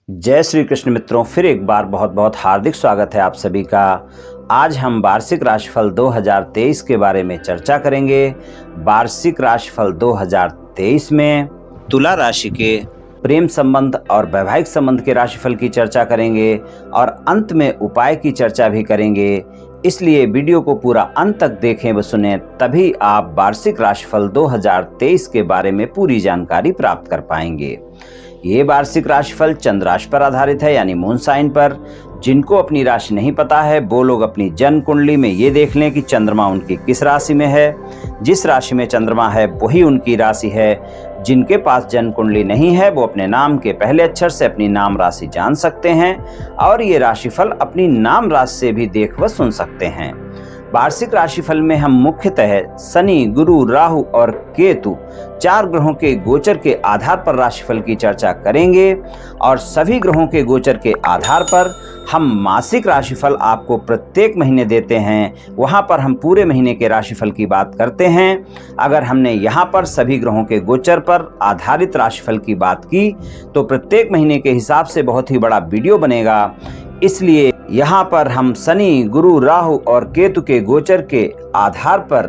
जय श्री कृष्ण मित्रों, फिर एक बार बहुत बहुत हार्दिक स्वागत है आप सभी का। आज हम वार्षिक राशिफल 2023 के बारे में चर्चा करेंगे। वार्षिक राशिफल 2023 में तुला राशि के प्रेम संबंध और वैवाहिक संबंध के राशिफल की चर्चा करेंगे और अंत में उपाय की चर्चा भी करेंगे। इसलिए वीडियो को पूरा अंत तक देखें व सुनें, तभी आप वार्षिक राशिफल 2023 के बारे में पूरी जानकारी प्राप्त कर पाएंगे। ये वार्षिक राशिफल चंद्र राशि पर आधारित है, यानी मून साइन पर। जिनको अपनी राशि नहीं पता है वो लोग अपनी जन्म कुंडली में ये देख लें कि चंद्रमा उनकी किस राशि में है। जिस राशि में चंद्रमा है वही उनकी राशि है। जिनके पास जन्म कुंडली नहीं है वो अपने नाम के पहले अक्षर से अपनी नाम राशि जान सकते हैं और ये राशिफल अपनी नाम राशि से भी देख व सुन सकते हैं। वार्षिक राशिफल में हम मुख्यतः शनि, गुरु, राहु और केतु 4 ग्रहों के गोचर के आधार पर राशिफल की चर्चा करेंगे और सभी ग्रहों के गोचर के आधार पर हम मासिक राशिफल आपको प्रत्येक महीने देते हैं। वहां पर हम पूरे महीने के राशिफल की बात करते हैं। अगर हमने यहाँ पर सभी ग्रहों के गोचर पर आधारित राशिफल की बात की तो प्रत्येक महीने के हिसाब से बहुत ही बड़ा वीडियो बनेगा। इसलिए यहाँ पर हम शनि, गुरु, राहु और केतु के गोचर के आधार पर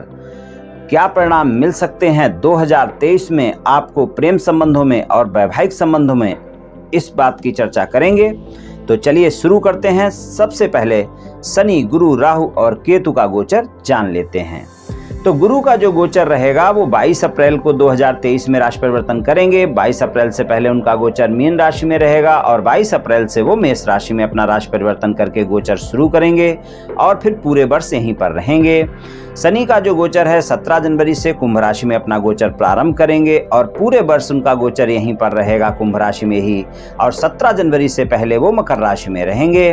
क्या परिणाम मिल सकते हैं 2023 में आपको प्रेम संबंधों में और वैवाहिक संबंधों में, इस बात की चर्चा करेंगे। तो चलिए शुरू करते हैं। सबसे पहले शनि, गुरु, राहु और केतु का गोचर जान लेते हैं। तो गुरु का जो गोचर रहेगा वो 22 अप्रैल को 2023 में राशि परिवर्तन करेंगे। 22 अप्रैल से पहले उनका गोचर मीन राशि में रहेगा और 22 अप्रैल से वो मेष राशि में अपना राशि परिवर्तन करके गोचर शुरू करेंगे और फिर पूरे वर्ष यहीं पर रहेंगे। शनि का जो गोचर है 17 जनवरी से कुंभ राशि में अपना गोचर प्रारंभ करेंगे और पूरे वर्ष उनका गोचर यहीं पर रहेगा कुंभ राशि में ही, और 17 जनवरी से पहले वो मकर राशि में रहेंगे।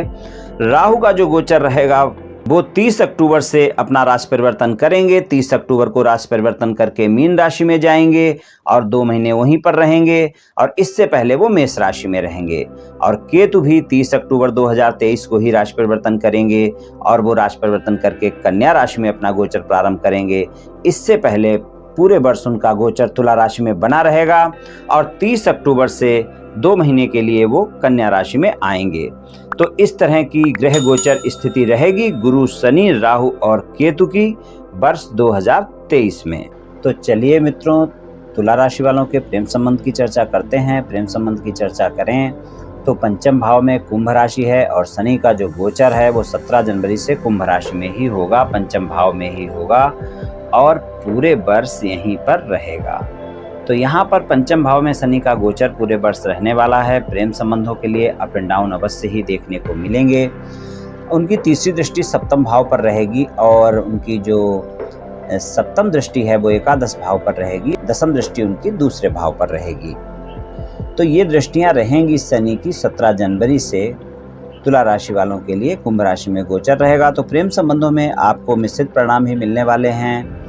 राहु का जो गोचर रहेगा वो 30 अक्टूबर से अपना राशि परिवर्तन करेंगे। 30 अक्टूबर को राशि परिवर्तन करके मीन राशि में जाएंगे और 2 महीने वहीं पर रहेंगे और इससे पहले वो मेष राशि में रहेंगे। और केतु भी 30 अक्टूबर 2023 को ही राशि परिवर्तन करेंगे और वो राशि परिवर्तन करके कन्या राशि में अपना गोचर प्रारंभ करेंगे। इससे पहले पूरे वर्ष उनका गोचर तुला राशि में बना रहेगा और 30 अक्टूबर से 2 महीने के लिए वो कन्या राशि में आएंगे। तो इस तरह की ग्रह गोचर स्थिति रहेगी गुरु, शनि, राहु और केतु की वर्ष 2023 में। तो चलिए मित्रों, तुला राशि वालों के प्रेम संबंध की चर्चा करते हैं। प्रेम संबंध की चर्चा करें तो पंचम भाव में कुंभ राशि है और शनि का जो गोचर है वो 17 जनवरी से कुंभ राशि में ही होगा, पंचम भाव में ही होगा और पूरे वर्ष यहीं पर रहेगा। तो यहाँ पर पंचम भाव में शनि का गोचर पूरे वर्ष रहने वाला है। प्रेम संबंधों के लिए अप एंड डाउन अवश्य ही देखने को मिलेंगे। उनकी तीसरी दृष्टि सप्तम भाव पर रहेगी और उनकी जो सप्तम दृष्टि है वो एकादश भाव पर रहेगी। दसम दृष्टि उनकी दूसरे भाव पर रहेगी। तो ये दृष्टियां रहेंगी शनि की 17 जनवरी से तुला राशि वालों के लिए कुंभ राशि में गोचर रहेगा। तो प्रेम संबंधों में आपको मिश्रित परिणाम ही मिलने वाले हैं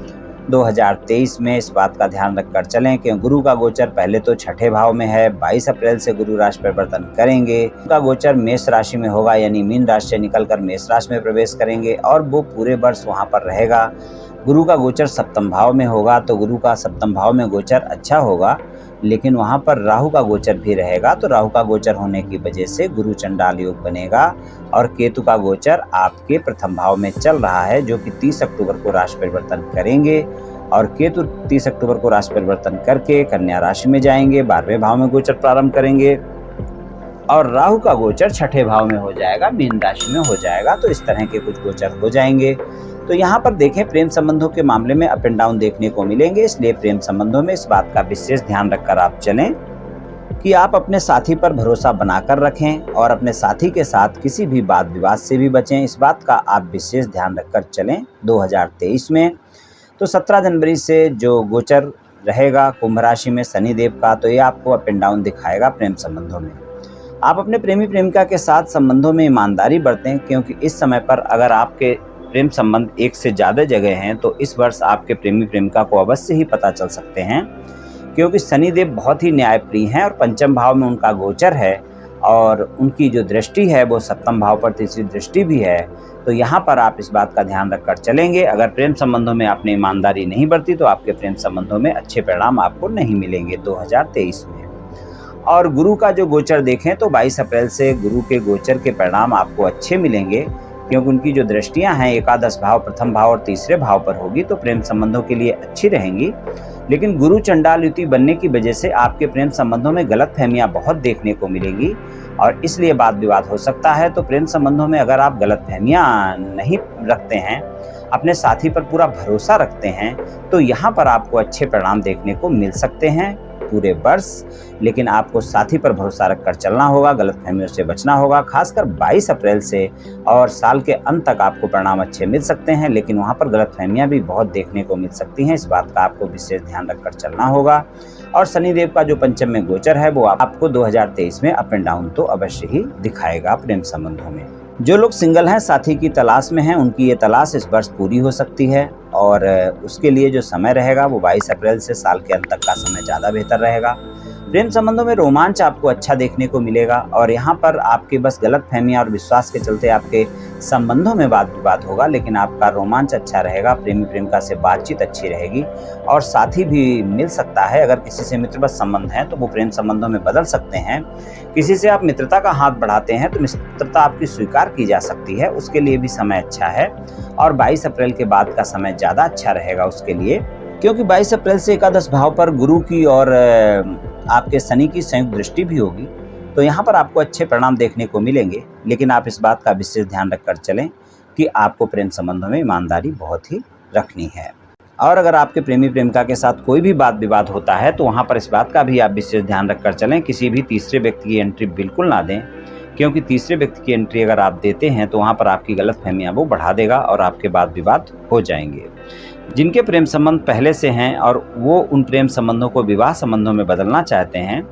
2023 में। इस बात का ध्यान रखकर चलें कि गुरु का गोचर पहले तो छठे भाव में है। 22 अप्रैल से गुरु राशि परिवर्तन करेंगे। उनका गोचर मेष राशि में होगा, यानी मीन राशि से निकलकर मेष राशि में प्रवेश करेंगे और वो पूरे वर्ष वहां पर रहेगा। गुरु का गोचर सप्तम भाव में होगा, तो गुरु का सप्तम भाव में गोचर अच्छा होगा, लेकिन वहां पर राहु का गोचर भी रहेगा। तो राहु का गोचर होने की वजह से गुरु चंडाल योग बनेगा और केतु का गोचर आपके प्रथम भाव में चल रहा है, जो कि 30 अक्टूबर को राशि परिवर्तन करेंगे और केतु 30 अक्टूबर को राशि परिवर्तन करके कन्या राशि में जाएंगे, 12वें भाव में गोचर प्रारंभ करेंगे और राहु का गोचर छठे भाव में हो जाएगा, मीन राशि में हो जाएगा। तो इस तरह के कुछ गोचर हो जाएंगे। तो यहाँ पर देखें, प्रेम संबंधों के मामले में अप एंड डाउन देखने को मिलेंगे, इसलिए प्रेम संबंधों में इस बात का विशेष ध्यान रखकर आप चलें कि आप अपने साथी पर भरोसा बनाकर रखें और अपने साथी के साथ किसी भी वाद विवाद से भी बचें। इस बात का आप विशेष ध्यान रखकर चलें 2023 में। तो 17 जनवरी से जो गोचर रहेगा कुंभ राशि में शनिदेव का, तो ये आपको अप एंड डाउन दिखाएगा प्रेम संबंधों में। आप अपने प्रेमी प्रेमिका के साथ संबंधों में ईमानदारी बरतें, क्योंकि इस समय पर अगर आपके प्रेम संबंध एक से ज़्यादा जगह हैं तो इस वर्ष आपके प्रेमी प्रेमिका को अवश्य ही पता चल सकते हैं, क्योंकि शनिदेव बहुत ही न्यायप्रिय हैं और पंचम भाव में उनका गोचर है और उनकी जो दृष्टि है वो सप्तम भाव पर तीसरी दृष्टि भी है। तो यहाँ पर आप इस बात का ध्यान रखकर चलेंगे। अगर प्रेम संबंधों में आपने ईमानदारी नहीं बरती तो आपके प्रेम संबंधों में अच्छे परिणाम आपको नहीं मिलेंगे 2023 में। और गुरु का जो गोचर देखें तो 22 अप्रैल से गुरु के गोचर के परिणाम आपको अच्छे मिलेंगे, क्योंकि उनकी जो दृष्टियां हैं एकादश भाव, प्रथम भाव और तीसरे भाव पर होगी, तो प्रेम संबंधों के लिए अच्छी रहेंगी। लेकिन गुरु चंडाल युति बनने की वजह से आपके प्रेम संबंधों में गलतफहमियां बहुत देखने को मिलेंगी और इसलिए वाद विवाद हो सकता है। तो प्रेम संबंधों में अगर आप गलतफहमियां नहीं रखते हैं, अपने साथी पर पूरा भरोसा रखते हैं, तो यहाँ पर आपको अच्छे परिणाम देखने को मिल सकते हैं पूरे वर्ष। लेकिन आपको साथी पर भरोसा रखकर चलना होगा, गलतफहमियों से बचना होगा। खासकर 22 अप्रैल से और साल के अंत तक आपको परिणाम अच्छे मिल सकते हैं, लेकिन वहाँ पर गलतफहमियां भी बहुत देखने को मिल सकती हैं। इस बात का आपको विशेष ध्यान रखकर चलना होगा। और शनिदेव का जो पंचम में गोचर है वो आपको 2023 में अप एंड डाउन तो अवश्य ही दिखाएगा प्रेम संबंधों में। जो लोग सिंगल हैं, साथी की तलाश में हैं, उनकी ये तलाश इस वर्ष पूरी हो सकती है और उसके लिए जो समय रहेगा वो 22 अप्रैल से साल के अंत तक का समय ज़्यादा बेहतर रहेगा। प्रेम संबंधों में रोमांच आपको अच्छा देखने को मिलेगा और यहाँ पर आपके बस गलतफहमियां और विश्वास के चलते आपके संबंधों में वाद विवाद होगा, लेकिन आपका रोमांच अच्छा रहेगा, प्रेमी प्रेमिका से बातचीत अच्छी रहेगी और साथी भी मिल सकता है। अगर किसी से मित्रवत संबंध है तो वो प्रेम संबंधों में बदल सकते हैं। किसी से आप मित्रता का हाथ बढ़ाते हैं तो मित्रता आपकी स्वीकार की जा सकती है, उसके लिए भी समय अच्छा है। और 22 अप्रैल के बाद का समय ज़्यादा अच्छा रहेगा उसके लिए, क्योंकि 22 अप्रैल से एकादश भाव पर गुरु की और आपके शनि की संयुक्त दृष्टि भी होगी, तो यहाँ पर आपको अच्छे परिणाम देखने को मिलेंगे। लेकिन आप इस बात का विशेष ध्यान रखकर चलें कि आपको प्रेम संबंधों में ईमानदारी बहुत ही रखनी है। और अगर आपके प्रेमी प्रेमिका के साथ कोई भी वाद विवाद होता है तो वहाँ पर इस बात का भी आप विशेष ध्यान रखकर चलें, किसी भी तीसरे व्यक्ति की एंट्री बिल्कुल ना दें, क्योंकि तीसरे व्यक्ति की एंट्री अगर आप देते हैं तो वहाँ पर आपकी गलतफहमियां वो बढ़ा देगा और आपके वाद विवाद हो जाएंगे। जिनके प्रेम संबंध पहले से हैं और वो उन प्रेम संबंधों को विवाह संबंधों में बदलना चाहते हैं,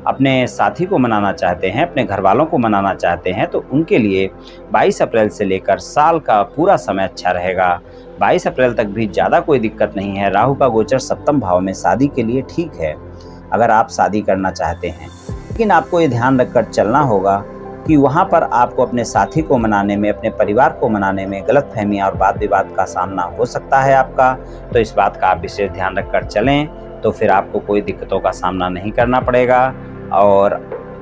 अपने साथी को मनाना चाहते हैं, अपने घर वालों को मनाना चाहते हैं, तो उनके लिए 22 अप्रैल से लेकर साल का पूरा समय अच्छा रहेगा। 22 अप्रैल तक भी ज़्यादा कोई दिक्कत नहीं है। राहु का गोचर सप्तम भाव में शादी के लिए ठीक है अगर आप शादी करना चाहते हैं, लेकिन आपको ये ध्यान रखकर चलना होगा कि वहाँ पर आपको अपने साथी को मनाने में, अपने परिवार को मनाने में गलतफहमियां और वाद विवाद का सामना हो सकता है आपका। तो इस बात का आप विशेष ध्यान रखकर चलें, तो फिर आपको कोई दिक्कतों का सामना नहीं करना पड़ेगा और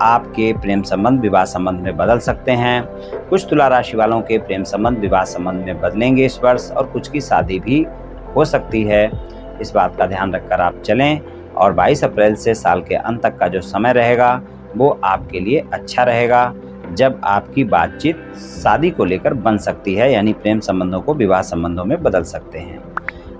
आपके प्रेम संबंध विवाह संबंध में बदल सकते हैं। कुछ तुला राशि वालों के प्रेम संबंध विवाह संबंध में बदलेंगे इस वर्ष और कुछ की शादी भी हो सकती है। इस बात का ध्यान रखकर आप चलें और 22 अप्रैल से साल के अंत तक का जो समय रहेगा वो आपके लिए अच्छा रहेगा, जब आपकी बातचीत शादी को लेकर बन सकती है, यानी प्रेम संबंधों को विवाह संबंधों में बदल सकते हैं।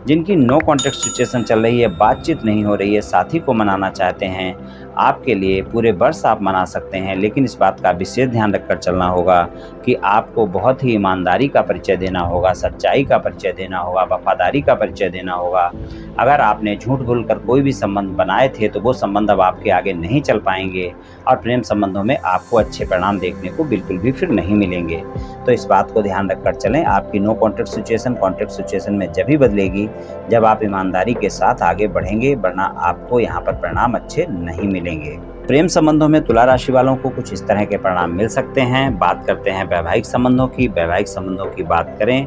जिनकी नो कॉन्टेक्ट सिचुएशन चल रही है, बातचीत नहीं हो रही है, साथी को मनाना चाहते हैं, आपके लिए पूरे वर्ष आप मना सकते हैं, लेकिन इस बात का विशेष ध्यान रखकर चलना होगा कि आपको बहुत ही ईमानदारी का परिचय देना होगा, सच्चाई का परिचय देना होगा, वफादारी का परिचय देना होगा। अगर आपने झूठ बोलकर कोई भी संबंध बनाए थे तो वो संबंध अब आपके आगे नहीं चल पाएंगे और प्रेम संबंधों में आपको अच्छे परिणाम देखने को बिल्कुल भी फिर नहीं मिलेंगे। तो इस बात को ध्यान रखकर चलें। आपकी no contact situation contact situation में जब ही बदलेगी जब आप ईमानदारी के साथ आगे बढ़ेंगे, वरना आपको यहाँ पर परिणाम अच्छे नहीं मिलेंगे। प्रेम संबंधों में तुला राशि वालों को कुछ इस तरह के परिणाम मिल सकते हैं। बात करते हैं वैवाहिक संबंधों की। वैवाहिक संबंधों की बात करें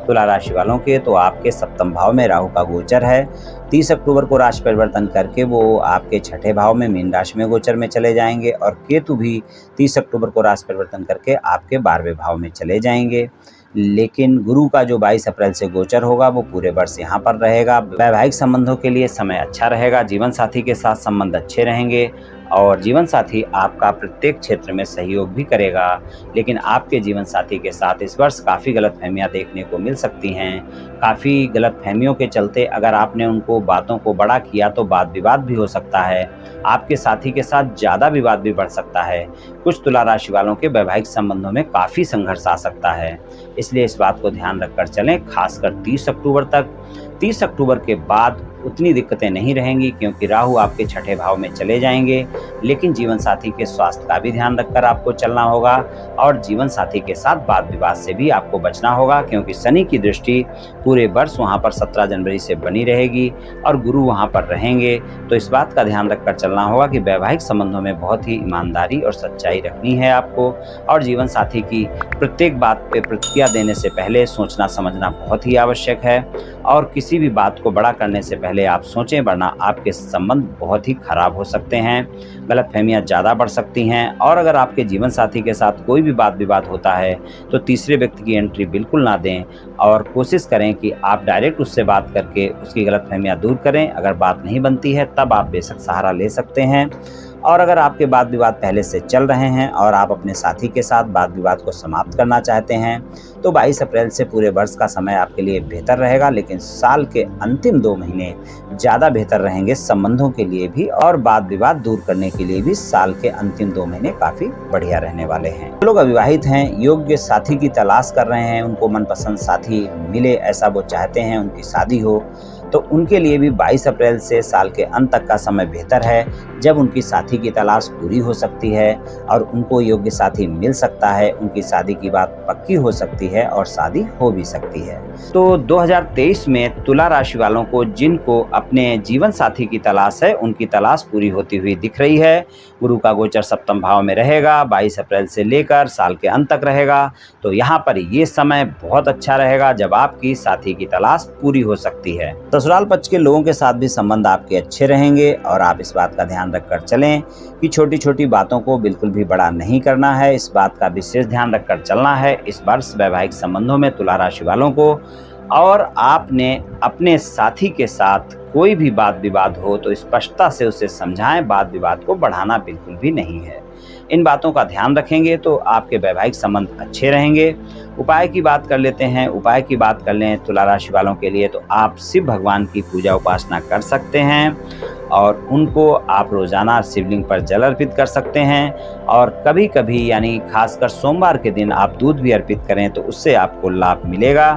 तुला राशि वालों के, तो आपके सप्तम भाव में राहु का गोचर है। 30 अक्टूबर को राशि परिवर्तन करके वो आपके छठे भाव में मीन राशि में गोचर में चले जाएंगे और केतु भी 30 अक्टूबर को राशि परिवर्तन करके आपके 12वें भाव में चले जाएंगे। लेकिन गुरु का जो 22 अप्रैल से गोचर होगा वो पूरे वर्ष यहाँ पर रहेगा। वैवाहिक संबंधों के लिए समय अच्छा रहेगा, जीवन साथी के साथ संबंध अच्छे रहेंगे और जीवन साथी आपका प्रत्येक क्षेत्र में सहयोग भी करेगा। लेकिन आपके जीवन साथी के साथ इस वर्ष काफ़ी गलतफहमियां देखने को मिल सकती हैं। काफ़ी गलतफहमियों के चलते अगर आपने उनको बातों को बड़ा किया तो वाद विवाद भी हो सकता है, आपके साथी के साथ ज़्यादा विवाद भी बढ़ सकता है। कुछ तुला राशि वालों के वैवाहिक संबंधों में काफ़ी संघर्ष आ सकता है, इसलिए इस बात को ध्यान रखकर चलें। खासकर 30 अक्टूबर तक। 30 अक्टूबर के बाद उतनी दिक्कतें नहीं रहेंगी क्योंकि राहु आपके छठे भाव में चले जाएंगे। लेकिन जीवन साथी के स्वास्थ्य का भी ध्यान रखकर आपको चलना होगा और जीवन साथी के साथ वाद विवाद से भी आपको बचना होगा, क्योंकि शनि की दृष्टि पूरे वर्ष वहां पर 17 जनवरी से बनी रहेगी और गुरु वहां पर रहेंगे। तो इस बात का ध्यान रखकर चलना होगा कि वैवाहिक संबंधों में बहुत ही ईमानदारी और सच्चाई रखनी है आपको और जीवन साथी की प्रत्येक बात पे प्रतिक्रिया देने से पहले सोचना समझना बहुत ही आवश्यक है और किसी भी बात को बड़ा करने से पहले पहले आप सोचें, वरना आपके संबंध बहुत ही खराब हो सकते हैं, गलतफहमियां ज़्यादा बढ़ सकती हैं। और अगर आपके जीवन साथी के साथ कोई भी वाद विवाद होता है तो तीसरे व्यक्ति की एंट्री बिल्कुल ना दें और कोशिश करें कि आप डायरेक्ट उससे बात करके उसकी गलतफहमियां दूर करें। अगर बात नहीं बनती है तब आप बेशक सहारा ले सकते हैं। और अगर आपके वाद विवाद पहले से चल रहे हैं और आप अपने साथी के साथ वाद विवाद को समाप्त करना चाहते हैं तो 22 अप्रैल से पूरे वर्ष का समय आपके लिए बेहतर रहेगा, लेकिन साल के अंतिम 2 महीने ज़्यादा बेहतर रहेंगे संबंधों के लिए भी, और वाद विवाद दूर करने के लिए भी साल के अंतिम 2 महीने काफ़ी बढ़िया रहने वाले हैं। जो लोग अविवाहित हैं, योग्य साथी की तलाश कर रहे हैं, उनको मनपसंद साथी मिले ऐसा वो चाहते हैं, उनकी शादी हो, तो उनके लिए भी 22 अप्रैल से साल के अंत तक का समय बेहतर है, जब उनकी साथी की तलाश पूरी हो सकती है और उनको योग्य साथी मिल सकता है, उनकी शादी की बात पक्की हो सकती है और शादी हो भी सकती है। तो 2023 में तुला राशि वालों को जिनको अपने जीवन साथी की तलाश है, उनकी तलाश पूरी होती हुई दिख रही है। गुरु का गोचर सप्तम भाव में रहेगा, 22 अप्रैल से लेकर साल के अंत तक रहेगा। तो यहाँ पर ये समय बहुत अच्छा रहेगा जब आपकी साथी की तलाश पूरी हो सकती है। ससुराल पक्ष के लोगों के साथ भी संबंध आपके अच्छे रहेंगे और आप इस बात का ध्यान रखकर चलें कि छोटी छोटी बातों को बिल्कुल भी बड़ा नहीं करना है। इस बात का विशेष ध्यान रखकर चलना है इस वर्ष वैवाहिक संबंधों में तुला राशि वालों को। और आपने अपने साथी के साथ कोई भी वाद विवाद हो तो स्पष्टता से उसे समझाएं, वाद विवाद को बढ़ाना बिल्कुल भी नहीं है। इन बातों का ध्यान रखेंगे तो आपके वैवाहिक संबंध अच्छे रहेंगे। उपाय की बात कर लेते हैं। उपाय की बात कर लें तुला राशि वालों के लिए तो आप शिव भगवान की पूजा उपासना कर सकते हैं और उनको आप रोजाना शिवलिंग पर जल अर्पित कर सकते हैं। और कभी कभी यानी खासकर सोमवार के दिन आप दूध भी अर्पित करें तो उससे आपको लाभ मिलेगा।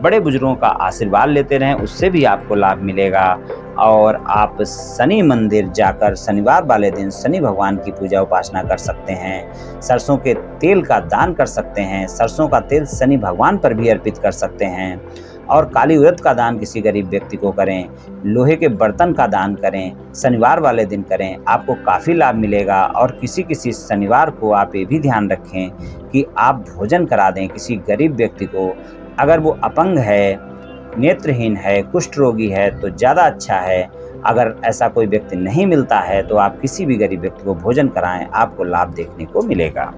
बड़े बुजुर्गों का आशीर्वाद लेते रहें, उससे भी आपको लाभ मिलेगा। और आप शनि मंदिर जाकर शनिवार वाले दिन शनि भगवान की पूजा उपासना कर सकते हैं। सरसों के तेल का दान कर सकते हैं। सरसों का तेल शनि भगवान पर भी अर्पित कर सकते हैं। और काली उड़द का दान किसी गरीब व्यक्ति को करें। लोहे के बर्तन का दान करें, शनिवार वाले दिन करें, आपको काफ़ी लाभ मिलेगा। और किसी किसी शनिवार को आप ये भी ध्यान रखें कि आप भोजन करा दें किसी गरीब व्यक्ति को। अगर वो अपंग है, नेत्रहीन है, कुष्ठ रोगी है तो ज़्यादा अच्छा है। अगर ऐसा कोई व्यक्ति नहीं मिलता है तो आप किसी भी गरीब व्यक्ति को भोजन कराएं, आपको लाभ देखने को मिलेगा।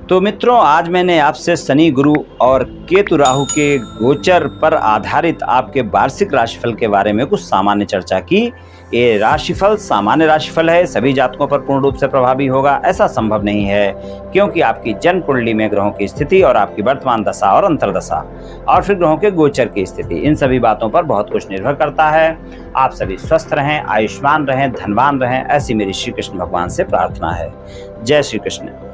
तो मित्रों, आज मैंने आपसे शनि, गुरु और केतु राहु के गोचर पर आधारित आपके वार्षिक राशिफल के बारे में कुछ सामान्य चर्चा की। ये राशिफल सामान्य राशिफल है, सभी जातकों पर पूर्ण रूप से प्रभावी होगा ऐसा संभव नहीं है, क्योंकि आपकी जन्म कुंडली में ग्रहों की स्थिति और आपकी वर्तमान दशा और अंतर्दशा और फिर ग्रहों के गोचर की स्थिति, इन सभी बातों पर बहुत कुछ निर्भर करता है। आप सभी स्वस्थ रहें, आयुष्मान रहें, धनवान रहें, ऐसी मेरी श्री कृष्ण भगवान से प्रार्थना है। जय श्री कृष्ण।